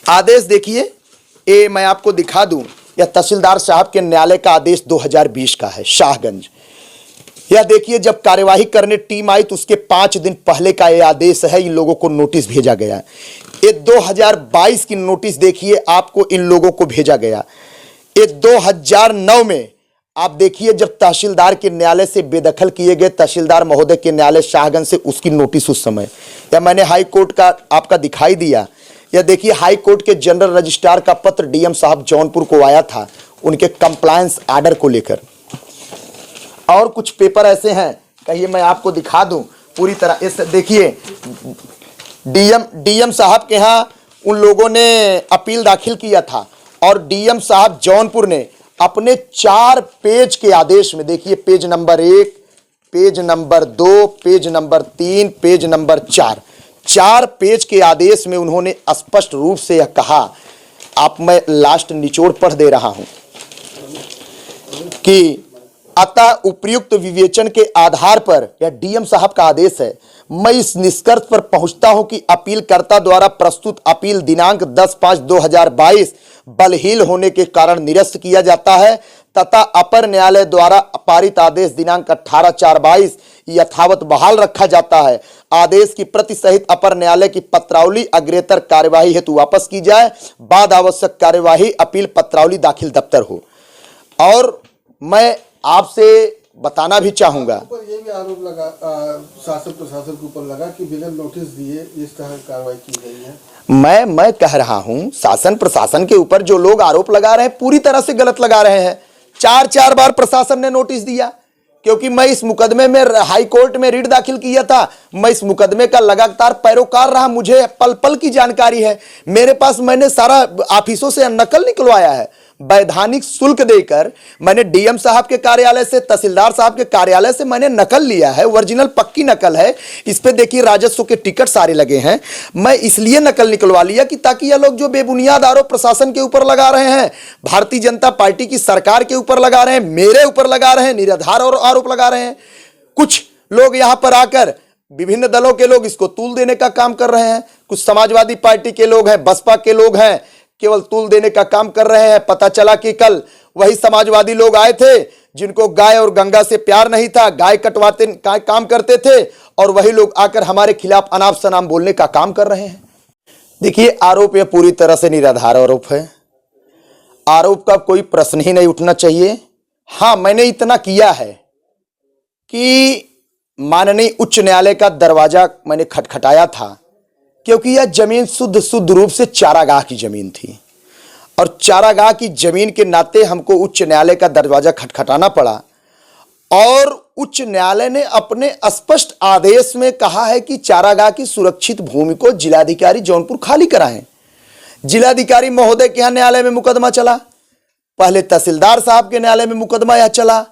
आदेश देखिए, ये मैं आपको दिखा दूं, यह तहसीलदार साहब के न्यायालय का आदेश 2020 का है, शाहगंज। यह देखिए, जब कार्यवाही करने टीम आई तो उसके 5 दिन पहले का यह आदेश है। इन लोगों को नोटिस भेजा गया। ये 2022 की नोटिस देखिए, आपको इन लोगों को भेजा गया। ये 2009 में आप देखिए, जब तहसीलदार के न्यायालय से बेदखल किए गए, तहसीलदार महोदय के न्यायालय शाहगंज से, उसकी नोटिस उस समय, या मैंने हाई कोर्ट का आपका दिखाई दिया। यह देखिए, हाई कोर्ट के जनरल रजिस्ट्रार का पत्र डीएम साहब जौनपुर को आया था, उनके कंप्लायंस आर्डर को लेकर। और कुछ पेपर ऐसे हैं, कहिए मैं आपको दिखा दूं पूरी तरह। इस देखिए, डीएम साहब के यहाँ उन लोगों ने अपील दाखिल किया था और डीएम साहब जौनपुर ने अपने 4 पेज के आदेश में, देखिए page number 1, page number 2, page number 3, page number 4 page के आदेश में उन्होंने स्पष्ट रूप से यह कहा, आप मैं लास्ट निचोड़ पढ़ दे रहा हूं कि अतः उपयुक्त विवेचन के आधार पर, यह डीएम साहब का आदेश है, मैं इस निष्कर्ष पर पहुंचता हूं कि अपीलकर्ता द्वारा प्रस्तुत अपील दिनांक 10/5/2022 बलहीन होने के कारण निरस्त किया जाता है तथा अपर न्यायालय द्वारा पारित आदेश दिनांक 18/4/22 यथावत बहाल रखा जाता है। आदेश की प्रति सहित अपर न्यायालय की पत्रावली अग्रेतर कार्यवाही हेतु वापस की जाए। बाद आवश्यक कार्यवाही अपील पत्रावली दाखिल दफ्तर हो। और मैं आपसे बताना भी चाहूंगा, ये भी आरोप लगा शासन प्रशासन के ऊपर लगा कि बिना नोटिस दिए इस तरह कार्रवाई की गई है। मैं कह रहा हूं, शासन प्रशासन के ऊपर जो लोग आरोप लगा रहे हैं पूरी तरह से गलत लगा रहे हैं। 4 बार प्रशासन ने नोटिस दिया, क्योंकि मैं इस मुकदमे में हाई कोर्ट में रिट दाखिल किया था। मैं इस मुकदमे का लगातार पैरोकार रहा, मुझे पल पल की जानकारी है मेरे पास। मैंने सारा ऑफिसों से नकल निकलवाया है, वैधानिक शुल्क देकर मैंने डीएम साहब के कार्यालय से, तहसीलदार साहब के कार्यालय से मैंने नकल लिया है, ओरिजिनल पक्की नकल है। इस पे देखिए राजस्व के टिकट सारे लगे हैं। मैं इसलिए नकल निकलवा लिया कि ताकि ये लोग जो बेबुनियाद आरोप प्रशासन के ऊपर लगा रहे हैं, भारतीय जनता पार्टी की सरकार के ऊपर लगा रहे हैं, मेरे ऊपर लगा रहे हैं, निराधार और आरोप लगा रहे हैं। कुछ लोग यहां पर आकर, विभिन्न दलों के लोग इसको तूल देने का काम कर रहे हैं। कुछ समाजवादी पार्टी के लोग हैं, बसपा के लोग हैं, केवल तूल देने का काम कर रहे हैं। पता चला कि कल वही समाजवादी लोग आए थे जिनको गाय और गंगा से प्यार नहीं था, गाय कटवाते काम करते थे, और वही लोग आकर हमारे खिलाफ अनाप शनाप बोलने का काम कर रहे हैं। देखिए, आरोप यह पूरी तरह से निराधार आरोप है। आरोप का कोई प्रश्न ही नहीं उठना चाहिए। हां, मैंने इतना किया है कि माननीय उच्च न्यायालय का दरवाजा मैंने खटखटाया था, क्योंकि यह जमीन शुद्ध रूप से चारागाह की जमीन थी, और चारागाह की जमीन के नाते हमको उच्च न्यायालय का दरवाजा खटखटाना पड़ा। और उच्च न्यायालय ने अपने स्पष्ट आदेश में कहा है कि चारागाह की सुरक्षित भूमि को जिलाधिकारी जौनपुर खाली कराएं। जिलाधिकारी महोदय के यहाँ न्यायालय में मुकदमा चला, पहले तहसीलदार साहब के न्यायालय में मुकदमा यह चला,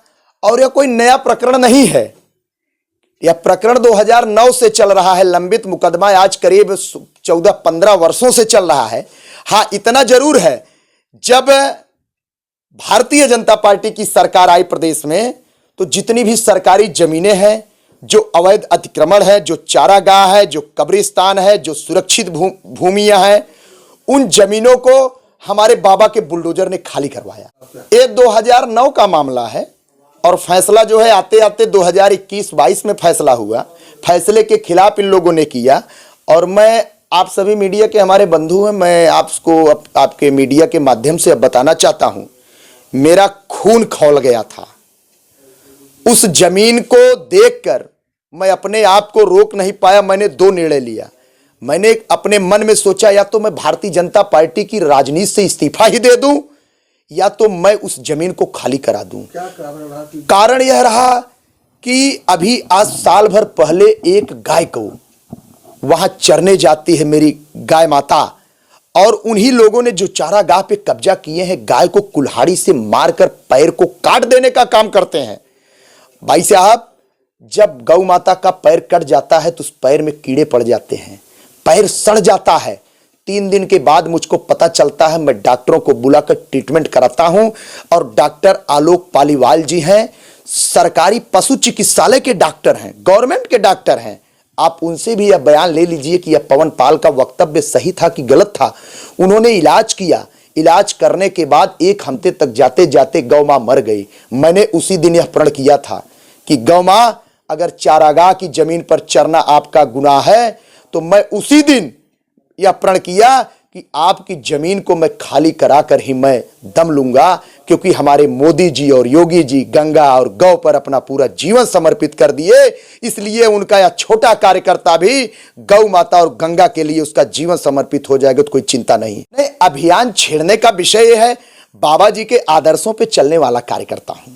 और यह कोई नया प्रकरण नहीं है। यह प्रकरण 2009 से चल रहा है, लंबित मुकदमा आज करीब 14-15 वर्षों से चल रहा है। हां, इतना जरूर है, जब भारतीय जनता पार्टी की सरकार आई प्रदेश में, तो जितनी भी सरकारी जमीनें हैं, जो अवैध अतिक्रमण है, जो चारागाह है, जो कब्रिस्तान है, जो सुरक्षित भूमियां हैं, उन जमीनों को हमारे बाबा के बुलडोजर ने खाली करवाया। ये 2009 का मामला है, और फैसला जो है आते आते 2021-22 में फैसला हुआ। फैसले के खिलाफ इन लोगों ने किया। और मैं, आप सभी मीडिया के हमारे बंधु हैं, मैं आपको आपके मीडिया के माध्यम से अब बताना चाहता हूं, मेरा खून खौल गया था। उस जमीन को देखकर मैं अपने आप को रोक नहीं पाया। मैंने 2 निर्णय लिया। मैंने अपने मन में सोचा, या तो मैं भारतीय जनता पार्टी की राजनीति से इस्तीफा ही दे दूं, या तो मैं उस जमीन को खाली करा दूं। क्या कारण रहा? कारण यह रहा कि अभी आज साल भर पहले एक गाय को वहां चरने जाती है मेरी गाय माता, और उन्हीं लोगों ने जो चारागाह पे कब्जा किए हैं, गाय को कुल्हाड़ी से मारकर पैर को काट देने का काम करते हैं। भाई साहब, जब गौ माता का पैर कट जाता है तो उस पैर में कीड़े पड़ जाते हैं, पैर सड़ जाता है। 3 दिन के बाद मुझको पता चलता है, मैं डॉक्टरों को बुलाकर ट्रीटमेंट कराता हूं, और डॉक्टर आलोक पालीवाल जी हैं, सरकारी पशु चिकित्सालय के डॉक्टर हैं, गवर्नमेंट के डॉक्टर हैं, आप उनसे भी यह बयान ले लीजिए कि यह पवन पाल का वक्तव्य सही था कि गलत था। उन्होंने इलाज किया, इलाज करने के बाद 1 हफ्ते तक जाते जाते गौ मां मर गई। मैंने उसी दिन यह प्रण किया था कि गौ मां, अगर चारागाह की जमीन पर चरना आपका गुनाह है तो मैं उसी दिन यह प्रण किया कि आपकी जमीन को मैं खाली कराकर ही मैं दम लूंगा, क्योंकि हमारे मोदी जी और योगी जी गंगा और गौ पर अपना पूरा जीवन समर्पित कर दिए। इसलिए उनका यह छोटा कार्यकर्ता भी गौ माता और गंगा के लिए उसका जीवन समर्पित हो जाएगा तो कोई चिंता नहीं। अभियान छेड़ने का विषय यह है, बाबा जी के आदर्शों पर चलने वाला कार्यकर्ता हूं।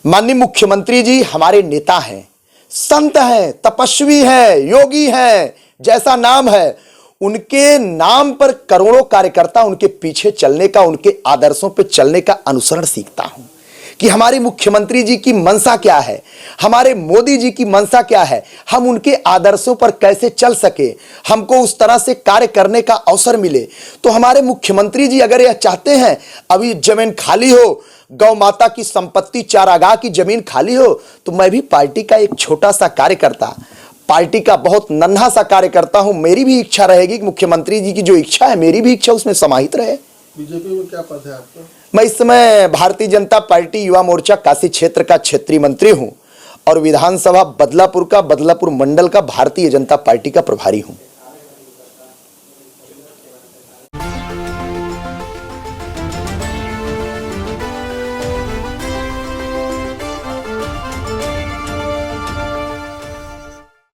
माननीय मुख्यमंत्री जी हमारे नेता हैं, संत हैं, तपस्वी हैं, योगी हैं, जैसा नाम है उनके नाम पर करोड़ों कार्यकर्ता उनके पीछे चलने का, उनके आदर्शों पर चलने का अनुसरण सीखता हूं कि हमारे मुख्यमंत्री जी की मंशा क्या है, हमारे मोदी जी की मंशा क्या है, हम उनके आदर्शों पर कैसे चल सके, हमको उस तरह से कार्य करने का अवसर मिले। तो हमारे मुख्यमंत्री जी अगर यह चाहते हैं अभी जमीन खाली हो, गौ माता की संपत्ति चारागाह की जमीन खाली हो, तो मैं भी पार्टी का एक छोटा सा कार्यकर्ता, पार्टी का बहुत नन्हा सा कार्यकर्ता हूं। मेरी भी इच्छा रहेगी कि मुख्यमंत्री जी की जो इच्छा है मेरी भी इच्छा उसमें समाहित रहे। बीजेपी में क्या पद है आपका? मैं इस समय भारतीय जनता पार्टी युवा मोर्चा काशी क्षेत्र का क्षेत्रीय मंत्री हूं और विधानसभा बदलापुर मंडल का भारतीय जनता पार्टी का प्रभारी हूं।